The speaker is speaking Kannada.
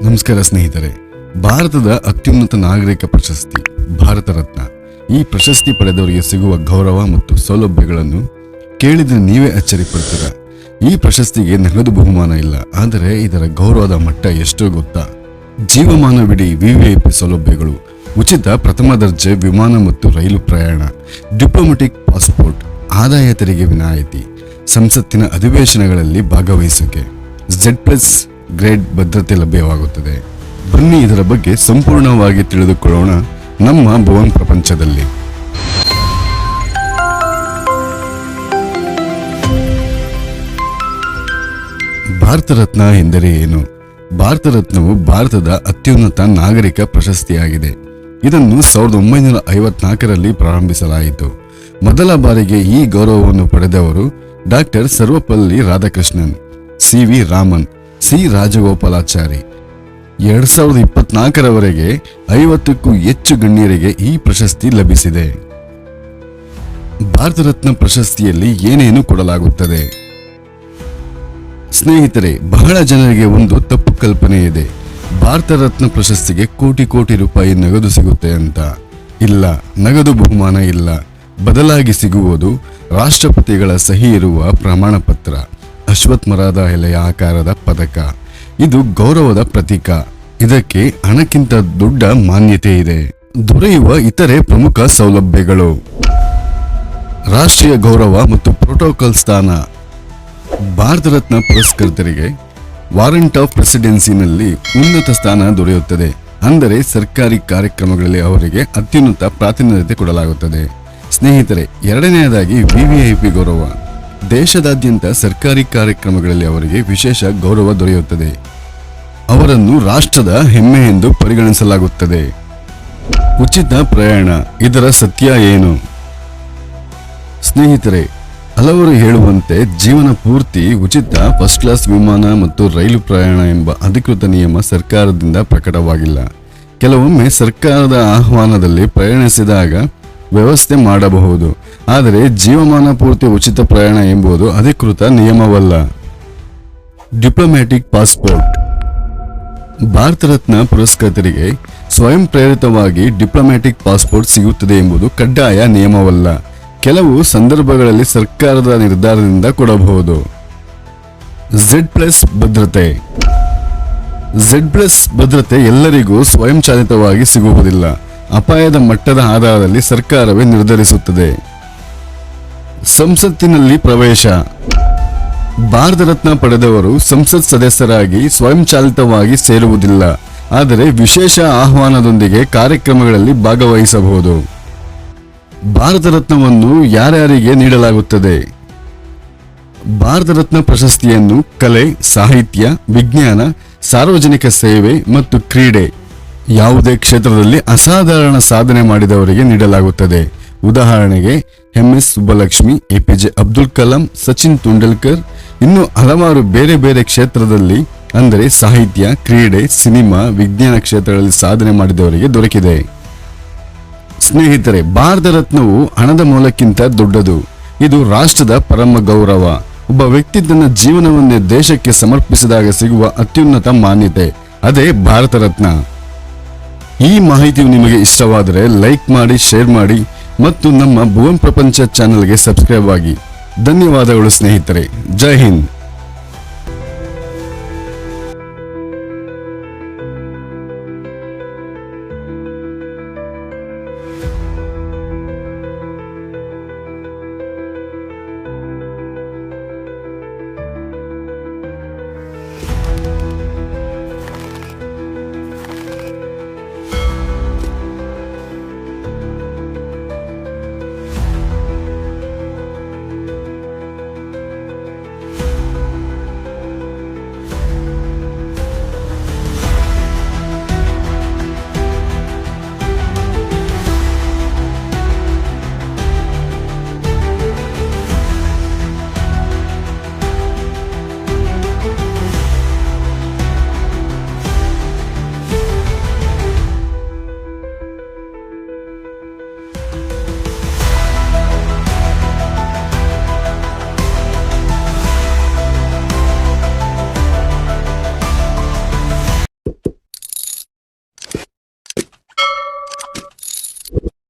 ನಮಸ್ಕಾರ ಸ್ನೇಹಿತರೆ. ಭಾರತದ ಅತ್ಯುನ್ನತ ನಾಗರಿಕ ಪ್ರಶಸ್ತಿ ಭಾರತ ರತ್ನ. ಈ ಪ್ರಶಸ್ತಿ ಪಡೆದವರಿಗೆ ಸಿಗುವ ಗೌರವ ಮತ್ತು ಸೌಲಭ್ಯಗಳನ್ನು ಕೇಳಿದ್ರೆ ನೀವೇ ಅಚ್ಚರಿ ಪಡ್ತೀರ. ಈ ಪ್ರಶಸ್ತಿಗೆ ನಗದು ಬಹುಮಾನ ಇಲ್ಲ, ಆದರೆ ಇದರ ಗೌರವದ ಮಟ್ಟ ಎಷ್ಟೋ ಗೊತ್ತಾ? ಜೀವಮಾನವಿಡೀ ವಿವಿಐಪಿ ಸೌಲಭ್ಯಗಳು, ಉಚಿತ ಪ್ರಥಮ ದರ್ಜೆ ವಿಮಾನ ಮತ್ತು ರೈಲು ಪ್ರಯಾಣ, ಡಿಪ್ಲೊಮೆಟಿಕ್ ಪಾಸ್ಪೋರ್ಟ್, ಆದಾಯ ತೆರಿಗೆ ವಿನಾಯಿತಿ, ಸಂಸತ್ತಿನ ಅಧಿವೇಶನಗಳಲ್ಲಿ ಭಾಗವಹಿಸುವಿಕೆ, Z+ ಗ್ರೇಡ್ ಭದ್ರತೆ ಲಭ್ಯವಾಗುತ್ತದೆ. ಬನ್ನಿ ಇದರ ಬಗ್ಗೆ ಸಂಪೂರ್ಣವಾಗಿ ತಿಳಿದುಕೊಳ್ಳೋಣ ನಮ್ಮ ಭುವನ್ ಪ್ರಪಂಚದಲ್ಲಿ. ಭಾರತ ರತ್ನ ಎಂದರೆ ಏನು? ಭಾರತ ರತ್ನವು ಭಾರತದ ಅತ್ಯುನ್ನತ ನಾಗರಿಕ ಪ್ರಶಸ್ತಿಯಾಗಿದೆ. ಇದನ್ನು 1954ರಲ್ಲಿ ಪ್ರಾರಂಭಿಸಲಾಯಿತು. ಮೊದಲ ಬಾರಿಗೆ ಈ ಗೌರವವನ್ನು ಪಡೆದವರು doctor Sarvepalli Radhakrishnan, CV Raman, C Rajagopalachari. 2024ರವರೆಗೆ 50ಕ್ಕೂ ಹೆಚ್ಚು ಗಣ್ಯರಿಗೆ ಈ ಪ್ರಶಸ್ತಿ ಲಭಿಸಿದೆ. ಭಾರತ ರತ್ನ ಪ್ರಶಸ್ತಿಯಲ್ಲಿ ಏನೇನು ಕೊಡಲಾಗುತ್ತದೆ? ಸ್ನೇಹಿತರೆ, ಬಹಳ ಜನರಿಗೆ ಒಂದು ತಪ್ಪು ಕಲ್ಪನೆ ಇದೆ. ಭಾರತ ರತ್ನ ಪ್ರಶಸ್ತಿಗೆ ಕೋಟಿ ರೂಪಾಯಿ ನಗದು ಸಿಗುತ್ತೆ ಅಂತ. ಇಲ್ಲ, ನಗದು ಬಹುಮಾನ ಇಲ್ಲ. ಬದಲಾಗಿ ಸಿಗುವುದು ರಾಷ್ಟ್ರಪತಿಗಳ ಸಹಿ ಇರುವ ಪ್ರಮಾಣ ಪತ್ರ, ಅಶ್ವತ್ಥಮರದ ಎಲೆಯ ಆಕಾರದ ಪದಕ. ಇದು ಗೌರವದ ಪ್ರತೀಕ. ಇದಕ್ಕೆ ಹಣಕ್ಕಿಂತ ದೊಡ್ಡ ಮಾನ್ಯತೆ ಇದೆ. ದೊರೆಯುವ ಇತರೆ ಪ್ರಮುಖ ಸೌಲಭ್ಯಗಳು: ರಾಷ್ಟ್ರೀಯ ಗೌರವ ಮತ್ತು ಪ್ರೋಟೋಕಾಲ್ ಸ್ಥಾನ. ಭಾರತ ರತ್ನ ಪುರಸ್ಕೃತರಿಗೆ ವಾರೆಂಟ್ ಆಫ್ ಪ್ರೆಸಿಡೆನ್ಸಿನಲ್ಲಿ ಉನ್ನತ ಸ್ಥಾನ ದೊರೆಯುತ್ತದೆ. ಅಂದರೆ ಸರ್ಕಾರಿ ಕಾರ್ಯಕ್ರಮಗಳಲ್ಲಿ ಅವರಿಗೆ ಅತ್ಯುನ್ನತ ಪ್ರಾತಿನಿಧ್ಯತೆ ಕೊಡಲಾಗುತ್ತದೆ. ಸ್ನೇಹಿತರೆ, ಎರಡನೆಯದಾಗಿ VVIP ಗೌರವ. ದೇಶದಾದ್ಯಂತ ಸರ್ಕಾರಿ ಕಾರ್ಯಕ್ರಮಗಳಲ್ಲಿ ಅವರಿಗೆ ವಿಶೇಷ ಗೌರವ ದೊರೆಯುತ್ತದೆ. ಅವರನ್ನು ರಾಷ್ಟ್ರದ ಹೆಮ್ಮೆ ಎಂದು ಪರಿಗಣಿಸಲಾಗುತ್ತದೆ. ಉಚಿತ ಪ್ರಯಾಣ, ಇದರ ಸತ್ಯ ಏನು? ಸ್ನೇಹಿತರೆ, ಹಲವರು ಹೇಳುವಂತೆ ಜೀವನ ಪೂರ್ತಿ ಉಚಿತ ಫಸ್ಟ್ ಕ್ಲಾಸ್ ವಿಮಾನ ಮತ್ತು ರೈಲು ಪ್ರಯಾಣ ಎಂಬ ಅಧಿಕೃತ ನಿಯಮ ಸರ್ಕಾರದಿಂದ ಪ್ರಕಟವಾಗಿಲ್ಲ. ಕೆಲವೊಮ್ಮೆ ಸರ್ಕಾರದ ಆಹ್ವಾನದಲ್ಲಿ ಪ್ರಯಾಣಿಸಿದಾಗ ವ್ಯವಸ್ಥೆ ಮಾಡಬಹುದು, ಆದರೆ ಜೀವಮಾನ ಪೂರ್ತಿ ಉಚಿತ ಪ್ರಯಾಣ ಎಂಬುದು ಅಧಿಕೃತ ನಿಯಮವಲ್ಲ. Diplomatic passport. ಭಾರತ ರತ್ನ ಪುರಸ್ಕೃತರಿಗೆ ಸ್ವಯಂ ಪ್ರೇರಿತವಾಗಿ ಡಿಪ್ಲೊಮ್ಯಾಟಿಕ್ ಪಾಸ್ಪೋರ್ಟ್ ಸಿಗುತ್ತದೆ ಎಂಬುದು ಕಡ್ಡಾಯ ನಿಯಮವಲ್ಲ. ಕೆಲವು ಸಂದರ್ಭಗಳಲ್ಲಿ ಸರ್ಕಾರದ ನಿರ್ಧಾರದಿಂದ ಕೊಡಬಹುದು. Z+ ಭದ್ರತೆ. Z+ ಭದ್ರತೆ ಎಲ್ಲರಿಗೂ ಸ್ವಯಂಚಾಲಿತವಾಗಿ ಸಿಗುವುದಿಲ್ಲ. ಅಪಾಯದ ಮಟ್ಟದ ಆಧಾರದಲ್ಲಿ ಸರ್ಕಾರವೇ ನಿರ್ಧರಿಸುತ್ತದೆ. ಸಂಸತ್ತಿನಲ್ಲಿ ಪ್ರವೇಶ. ಭಾರತ ರತ್ನ ಪಡೆದವರು ಸಂಸತ್ ಸದಸ್ಯರಾಗಿ ಸ್ವಯಂಚಾಲಿತವಾಗಿ ಸೇರುವುದಿಲ್ಲ, ಆದರೆ ವಿಶೇಷ ಆಹ್ವಾನದೊಂದಿಗೆ ಕಾರ್ಯಕ್ರಮಗಳಲ್ಲಿ ಭಾಗವಹಿಸಬಹುದು. ಭಾರತ ರತ್ನವನ್ನು ಯಾರ್ಯಾರಿಗೆ ನೀಡಲಾಗುತ್ತದೆ? ಭಾರತ ರತ್ನ ಪ್ರಶಸ್ತಿಯನ್ನು ಕಲೆ, ಸಾಹಿತ್ಯ, ವಿಜ್ಞಾನ, ಸಾರ್ವಜನಿಕ ಸೇವೆ ಮತ್ತು ಕ್ರೀಡೆ ಯಾವುದೇ ಕ್ಷೇತ್ರದಲ್ಲಿ ಅಸಾಧಾರಣ ಸಾಧನೆ ಮಾಡಿದವರಿಗೆ ನೀಡಲಾಗುತ್ತದೆ. ಉದಾಹರಣೆಗೆ MS ಸುಬ್ಬಲಕ್ಷ್ಮಿ, APJ ಅಬ್ದುಲ್ ಕಲಾಂ, ಸಚಿನ್ ತೆಂಡೂಲ್ಕರ್, ಇನ್ನು ಹಲವಾರು ಬೇರೆ ಬೇರೆ ಕ್ಷೇತ್ರದಲ್ಲಿ, ಅಂದರೆ ಸಾಹಿತ್ಯ, ಕ್ರೀಡೆ, ಸಿನಿಮಾ, ವಿಜ್ಞಾನ ಕ್ಷೇತ್ರಗಳಲ್ಲಿ ಸಾಧನೆ ಮಾಡಿದವರಿಗೆ ದೊರಕಿದೆ. ಸ್ನೇಹಿತರೆ, ಭಾರತ ರತ್ನವು ಹಣದ ಮೂಲಕ್ಕಿಂತ ದೊಡ್ಡದು. ಇದು ರಾಷ್ಟ್ರದ ಪರಮ ಗೌರವ. ಒಬ್ಬ ವ್ಯಕ್ತಿ ತನ್ನ ಜೀವನವನ್ನೇ ದೇಶಕ್ಕೆ ಸಮರ್ಪಿಸಿದಾಗ ಸಿಗುವ ಅತ್ಯುನ್ನತ ಮಾನ್ಯತೆ, ಅದೇ ಭಾರತ ರತ್ನ. ಈ ಮಾಹಿತಿಯು ನಿಮಗೆ ಇಷ್ಟವಾದರೆ ಲೈಕ್ ಮಾಡಿ, ಶೇರ್ ಮಾಡಿ ಮತ್ತು ನಮ್ಮ ಭುವನ್ ಪ್ರಪಂಚ ಚಾನೆಲ್ಗೆ ಸಬ್ಸ್ಕ್ರೈಬ್ ಆಗಿ. ಧನ್ಯವಾದಗಳು ಸ್ನೇಹಿತರೆ. ಜೈ ಹಿಂದ್.